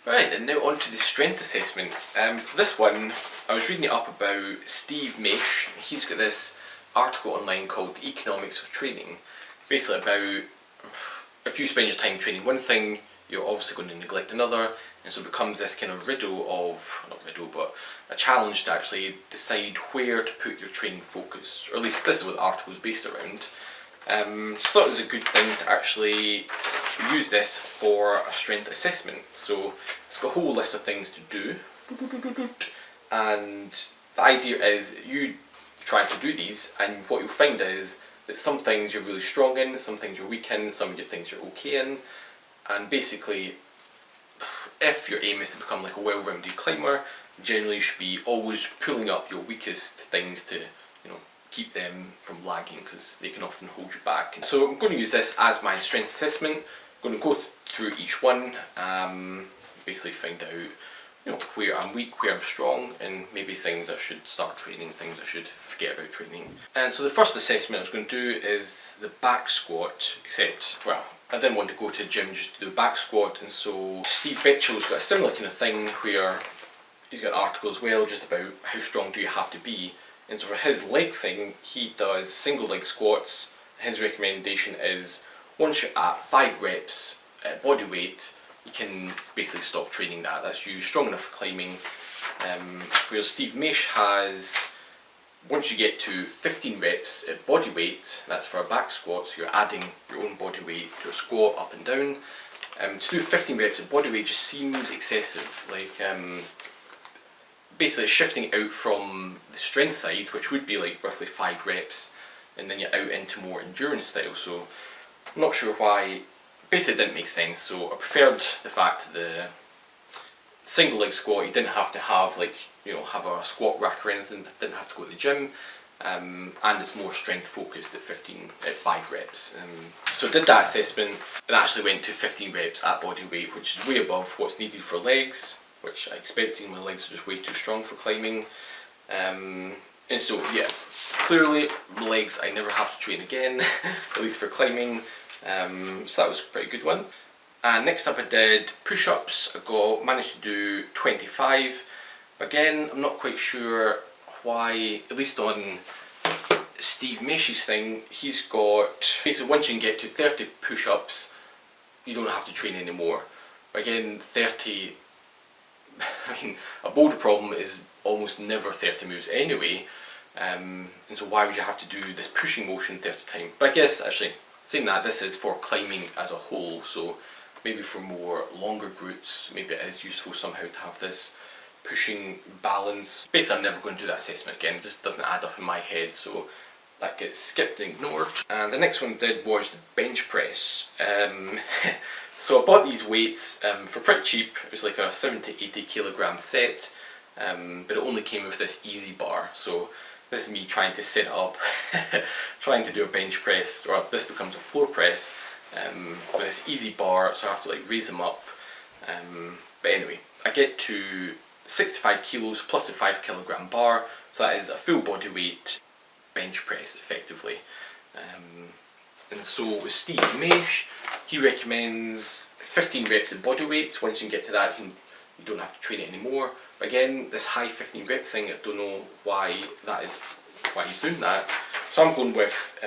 Right, and now on to the strength assessment. For this one, I was reading it up about Steve Maisch. He's got this article online called The Economics of Training, basically about if you spend your time training one thing, you're obviously going to neglect another, and so it becomes this kind of but a challenge to actually decide where to put your training focus, or at least this is what the article is based around. So I thought it was a good thing to actually use this for a strength assessment. So it's got a whole list of things to do, and the idea is you try to do these, and what you'll find is that some things you're really strong in, some things you're weak in, some of your things you're okay in, and basically if your aim is to become like a well-rounded climber, generally you should be always pulling up your weakest things to, keep them from lagging, because they can often hold you back. So I'm going to use this as my strength assessment. I'm going to go through each one, basically find out where I'm weak, where I'm strong, and maybe things I should start training, things I should forget about training. And so the first assessment I was going to do is the back squat, except, well, I didn't want to go to the gym just to do a back squat, and so Steve Bechtel's got a similar kind of thing where he's got an article as well just about how strong do you have to be. And so for his leg thing, he does single leg squats. His recommendation is once you're at 5 reps at body weight, you can basically stop training that. That's you strong enough for climbing. Whereas Steve Maisch has, once you get to 15 reps at body weight, that's for a back squat, so you're adding your own body weight to a squat up and down. To do 15 reps at body weight just seems excessive. Basically shifting out from the strength side, which would be like roughly 5 reps, and then you're out into more endurance style. So I'm not sure why. Basically it didn't make sense. So I preferred the fact that the single leg squat, you didn't have to have have a squat rack or anything, didn't have to go to the gym, and it's more strength focused at 5 reps. So I did that assessment and actually went to 15 reps at body weight, which is way above what's needed for legs, which I expected. My legs are just way too strong for climbing. And so yeah, clearly legs I never have to train again, at least for climbing. So that was a pretty good one. And next up I did push-ups. I managed to do 25. But again, I'm not quite sure why, at least on Steve Maisch's thing, he's got, basically once you can get to 30 push-ups, you don't have to train anymore. But again, 30, a boulder problem is almost never 30 moves anyway, and so why would you have to do this pushing motion 30 times? But I guess actually, saying that, this is for climbing as a whole, so maybe for more longer routes, maybe it is useful somehow to have this pushing balance. Basically I'm never going to do that assessment again, it just doesn't add up in my head, so that gets skipped and ignored. And the next one I did was the bench press. So I bought these weights for pretty cheap. It was like a 70 to 80 kilogram set, but it only came with this easy bar. So this is me trying to set it up, trying to do a bench press, or this becomes a floor press with this easy bar, so I have to raise them up. But anyway, I get to 65 kilos plus a 5 kilogram bar, so that is a full body weight bench press effectively. And so with Steve Maisch, he recommends 15 reps at body weight. Once you can get to that, you don't have to train it anymore. But again, this high 15 rep thing, I don't know why he's doing that. So I'm going with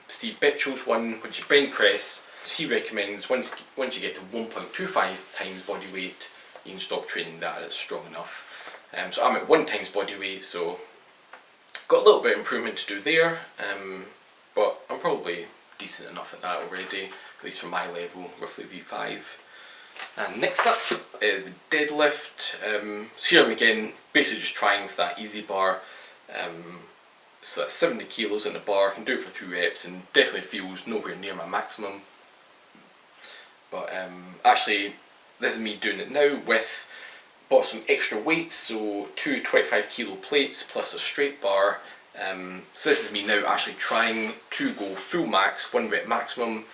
Steve Bechtel's one, which is bench press. He recommends once you get to 1.25 times body weight, you can stop training that, it's strong enough. So I'm at 1 times body weight, so got a little bit of improvement to do there, but I'm probably decent enough at that already, at least for my level, roughly V5. And next up is the deadlift. So here I'm again basically just trying for that easy bar. So that's 70 kilos in the bar, I can do it for 3 reps and definitely feels nowhere near my maximum. But actually this is me doing it now with, bought some extra weights, so 2 25 kilo plates plus a straight bar. So this is me now actually trying to go full max, 1 rep maximum,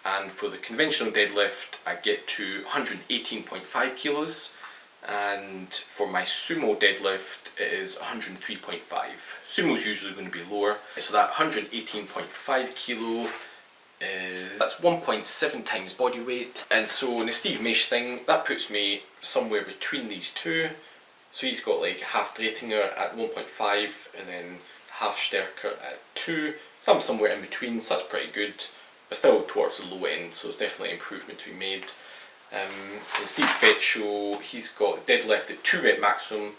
and for the conventional deadlift I get to 118.5 kilos, and for my sumo deadlift it is 103.5. Sumo's usually going to be lower, so that 118.5 kilo is, that's 1.7 times body weight, and so in the Steve Maisch thing, that puts me somewhere between these two. So he's got like half Dretinger at 1.5 and then half Stärker at 2, so I'm somewhere in between, so that's pretty good, but still towards the low end, so it's definitely improvement to be made. And Steve Bechtel, he's got deadlift at 2 rep maximum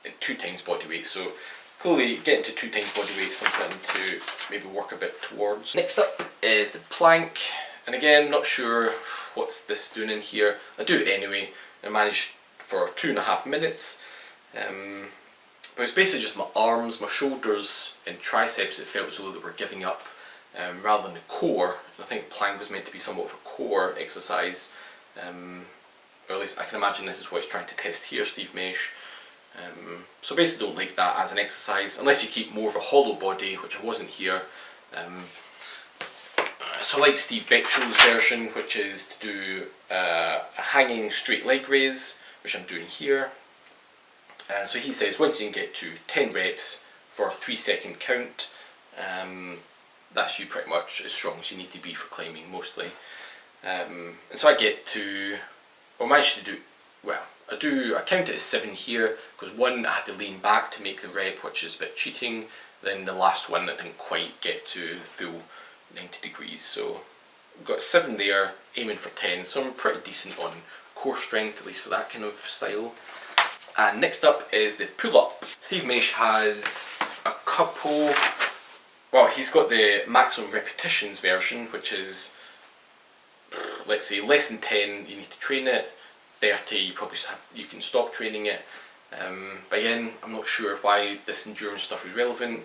and 2 times body weight, so clearly getting to 2 times body weight is something to maybe work a bit towards. Next up is the plank, and again, not sure what's this doing in here. I do it anyway. I managed for 2.5 minutes. But it's basically just my arms, my shoulders and triceps that felt as though they were giving up, rather than the core. I think plank was meant to be somewhat of a core exercise, or at least I can imagine this is what he's trying to test here, Steve Maisch. So basically don't like that as an exercise, unless you keep more of a hollow body, which I wasn't here. So I like Steve Bechtel's version, which is to do a hanging straight leg raise, which I'm doing here. And so he says once you can get to 10 reps for a 3-second count, that's you pretty much as strong as you need to be for climbing mostly. And so I get to, well, I managed to do, well, I count it as 7 here, because one I had to lean back to make the rep, which is a bit cheating. Then the last one I didn't quite get to the full 90 degrees, so I've got 7 there, aiming for 10, so I'm pretty decent on core strength, at least for that kind of style. And next up is the pull-up. Steve Maisch has a couple, well, he's got the maximum repetitions version, which is, let's say, less than 10 you need to train it, 30 you can stop training it. But again, I'm not sure why this endurance stuff is relevant.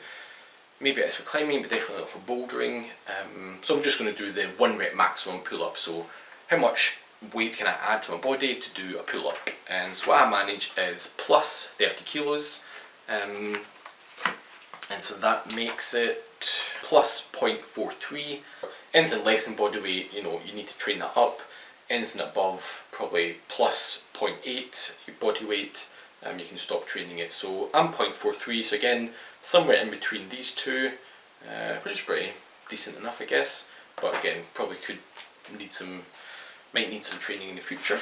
Maybe it's for climbing, but definitely not for bouldering. So I'm just going to do the 1 rep maximum pull-up. So how much weight can I add to my body to do a pull-up? And so what I manage is plus 30 kilos. And so that makes it plus 0.43. Anything less than body weight, you need to train that up. Anything above, probably plus 0.8 body weight, you can stop training it. So I'm 0.43, so again, somewhere in between these two, which is pretty decent enough, I guess. But again, probably might need some training in the future.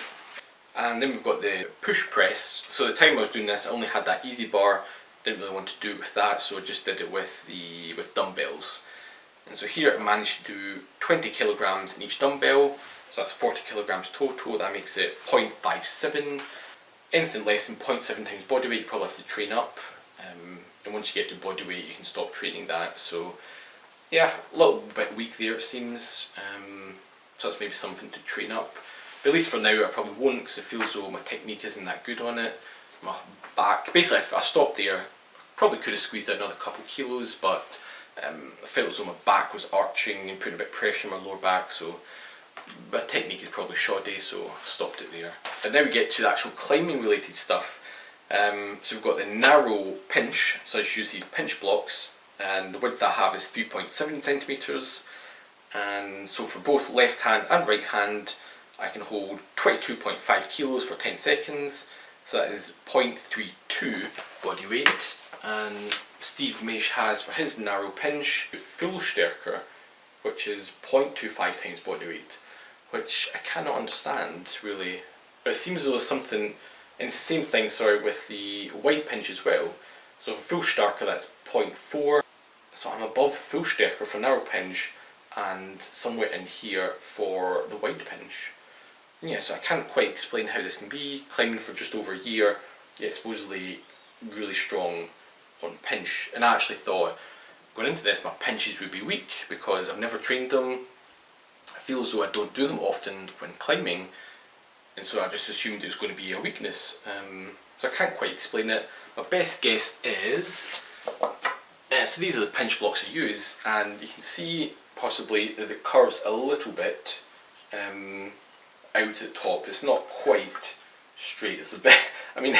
And then we've got the push press. So the time I was doing this, I only had that easy bar. Didn't really want to do it with that, so I just did it with dumbbells. And so here I managed to do 20 kilograms in each dumbbell. So that's 40 kilograms total. That makes it 0.57. Anything less than 0.7 times body weight, you probably have to train up. And once you get to body weight, you can stop training that. So yeah, a little bit weak there it seems. So that's maybe something to train up. But at least for now I probably won't, because it feels as though my technique isn't that good on it. My back, basically if I stopped there, probably could have squeezed out another couple kilos, but I felt as though my back was arching and putting a bit of pressure on my lower back, so my technique is probably shoddy, so I stopped it there. But now we get to the actual climbing related stuff. So we've got the narrow pinch, so I just use these pinch blocks, and the width I have is 3.7 centimeters. And so for both left hand and right hand, I can hold 22.5 kilos for 10 seconds, so that is 0.32 body weight. And Steve Maisch has for his narrow pinch full Stärker, which is 0.25 times body weight, which I cannot understand really. But it seems as though there's something, and it's the same thing, sorry, with the wide pinch as well. So for full Stärker that's 0.4, so I'm above full Stärker for narrow pinch, and somewhere in here for the wide pinch. Yeah, so I can't quite explain how this can be. Climbing for just over a year, yeah, supposedly really strong on pinch, and I actually thought going into this my pinches would be weak because I've never trained them. I feel as though I don't do them often when climbing, and so I just assumed it was going to be a weakness. So I can't quite explain it. My best guess is, so these are the pinch blocks I use, and you can see possibly that it curves a little bit out at the top. It's not quite straight. It's a bit, I mean,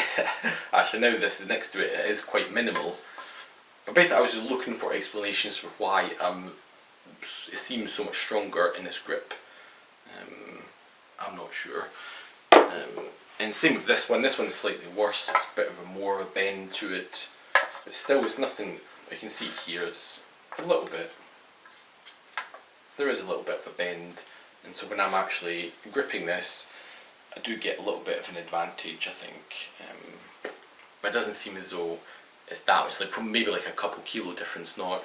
actually now this is next to it, it is quite minimal. But basically I was just looking for explanations for why it seems so much stronger in this grip. I'm not sure. And same with this one's slightly worse. It's a bit of a more of a bend to it. But still it's nothing, you can see here, it's a little bit there is a little bit of a bend, and so when I'm actually gripping this, I do get a little bit of an advantage, I think. But it doesn't seem as though it's that much, like maybe like a couple kilo difference, not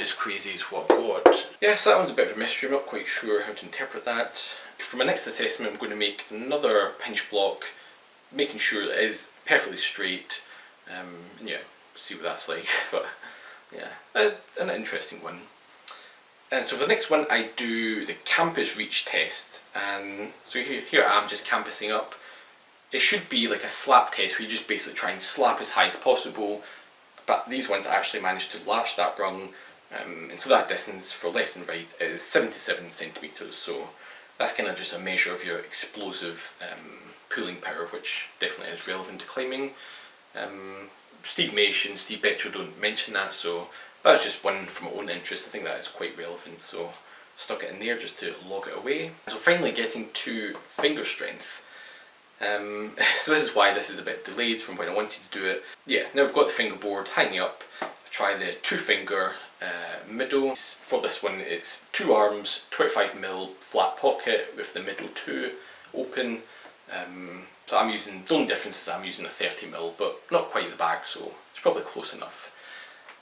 as crazy as what I've got. Yeah, so that one's a bit of a mystery. I'm not quite sure how to interpret that. For my next assessment, I'm going to make another pinch block, making sure that it is perfectly straight. And yeah, see what that's like. But yeah, an interesting one. And so for the next one, I do the campus reach test. And so here I am just campusing up. It should be like a slap test where you just basically try and slap as high as possible. But these ones I actually managed to latch that rung. And so that distance for left and right is 77 centimetres. So that's kind of just a measure of your explosive pulling power, which definitely is relevant to climbing. Steve Maisch and Steve Bechtel don't mention that, so that's just one from my own interest. I think that is quite relevant, so stuck it in there just to log it away. So finally getting to finger strength. So this is why this is a bit delayed from when I wanted to do it. Yeah, now I've got the fingerboard hanging up. I try the 2-finger middle. For this one it's 2 arms, 25mm flat pocket with the middle 2 open. So I'm using, the only difference is I'm using a 30mm, but not quite the back, so it's probably close enough.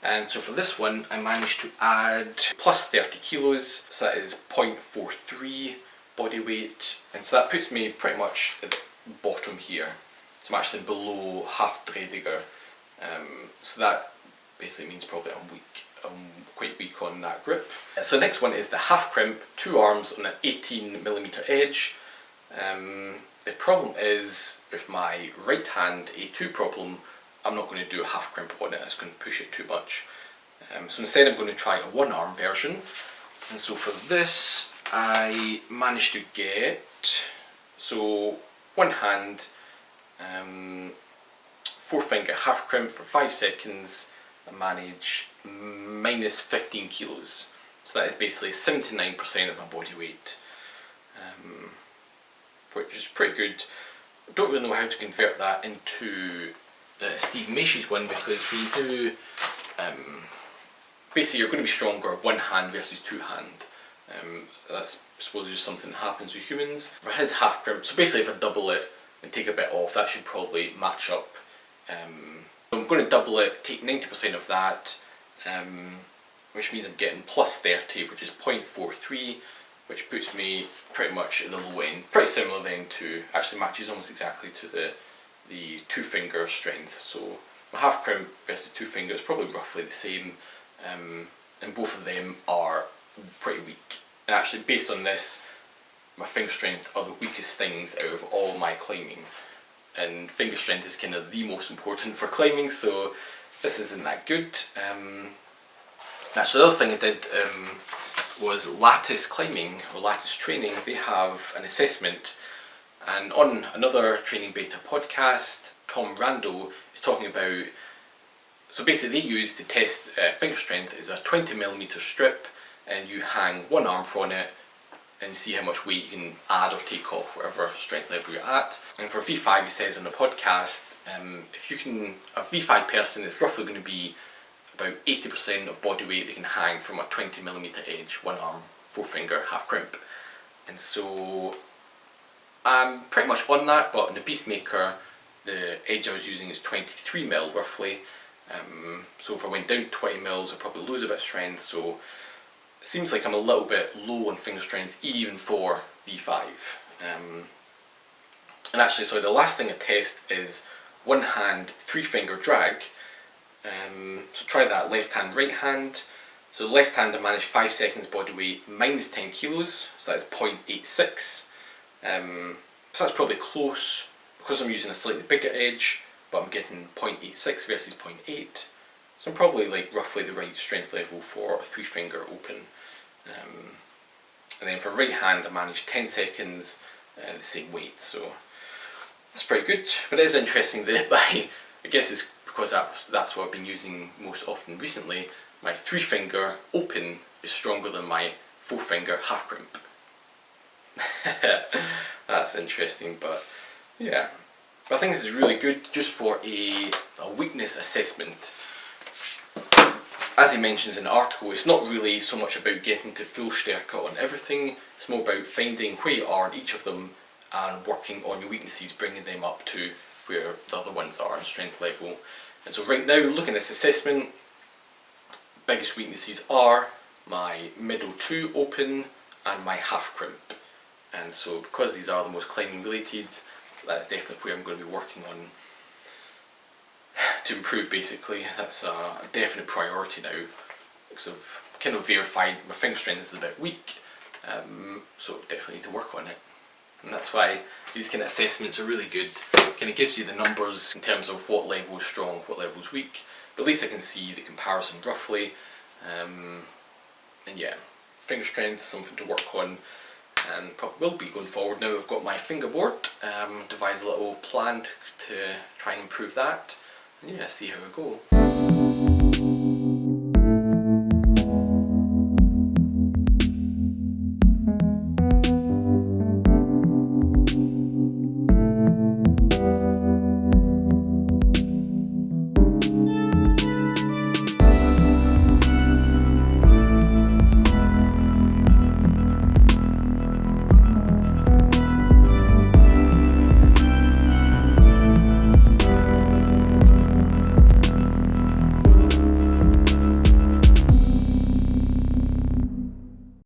And so for this one I managed to add plus 30 kilos, so that is 0.43 body weight, and so that puts me pretty much at the bottom here. So I'm actually below half Dreidiger, so that basically means probably I'm quite weak on that grip. So the next one is the half crimp, 2 arms on an 18mm edge. The problem is with my right hand A2 problem, I'm not going to do a half crimp on it, it's going to push it too much. So instead I'm going to try a 1-arm version. And so for this I managed to get, so one hand, 4-finger half crimp for 5 seconds, and manage minus 15 kilos. So that is basically 79% of my body weight, which is pretty good. I don't really know how to convert that into Steve Maisch's one, because when you do, basically you're going to be stronger one hand versus 2 hand. That's, I suppose, just something that happens with humans. For his half crimp, so basically if I double it and take a bit off, that should probably match up. So I'm going to double it, take 90% of that, which means I'm getting plus 30, which is 0.43, which puts me pretty much at the low end. Pretty similar then to, actually matches almost exactly to the 2-finger strength. So my half crimp versus 2-finger is probably roughly the same, and both of them are pretty weak. And actually based on this, my finger strength are the weakest things out of all my climbing. And finger strength is kind of the most important for climbing, so this isn't that good. Actually, the other thing I did was Lattice Climbing, or Lattice Training. They have an assessment, and on another Training Beta podcast, Tom Randall is talking about, so basically they use to test finger strength is a 20mm strip, and you hang one arm on it and see how much weight you can add or take off, whatever strength level you're at. And for V5, he says on the podcast, if you can, a V5 person is roughly going to be about 80% of body weight they can hang from a 20mm edge, 1 arm, 4-finger, half crimp. And so I'm pretty much on that, but in the Beastmaker, the edge I was using is 23mm roughly. So if I went down 20 mils, I'd probably lose a bit of strength. So it seems like I'm a little bit low on finger strength even for V5. And actually, so the last thing I test is 1 hand, 3-finger drag. So try that left hand, right hand. So left hand I managed 5 seconds body weight minus 10 kilos, so that is 0.86. So that's probably close, because I'm using a slightly bigger edge, but I'm getting 0.86 versus 0.8. So I'm probably like roughly the right strength level for a 3-finger open. And then for right hand I managed 10 seconds, the same weight, so that's pretty good. But it is interesting that I guess it's because that's what I've been using most often recently, my 3-finger open is stronger than my 4-finger half crimp. That's interesting, but yeah. But I think this is really good just for a weakness assessment. as he mentions in the article, it's not really so much about getting to full stärke on everything, it's more about finding where you are in each of them and working on your weaknesses, bringing them up to where the other ones are in strength level. And so right now, looking at this assessment, biggest weaknesses are my middle 2 open and my half crimp. And so because these are the most climbing related, that's definitely where I'm going to be working on to improve basically. That's a definite priority now, because I've kind of verified my finger strength is a bit weak, so definitely need to work on it. And that's why these kind of assessments are really good. It kind of gives you the numbers in terms of what level is strong, what level is weak, but at least I can see the comparison roughly. And yeah, finger strength is something to work on, and probably will be going forward. Now I've got my fingerboard, devised a little plan to try and improve that, and yeah, see how I go.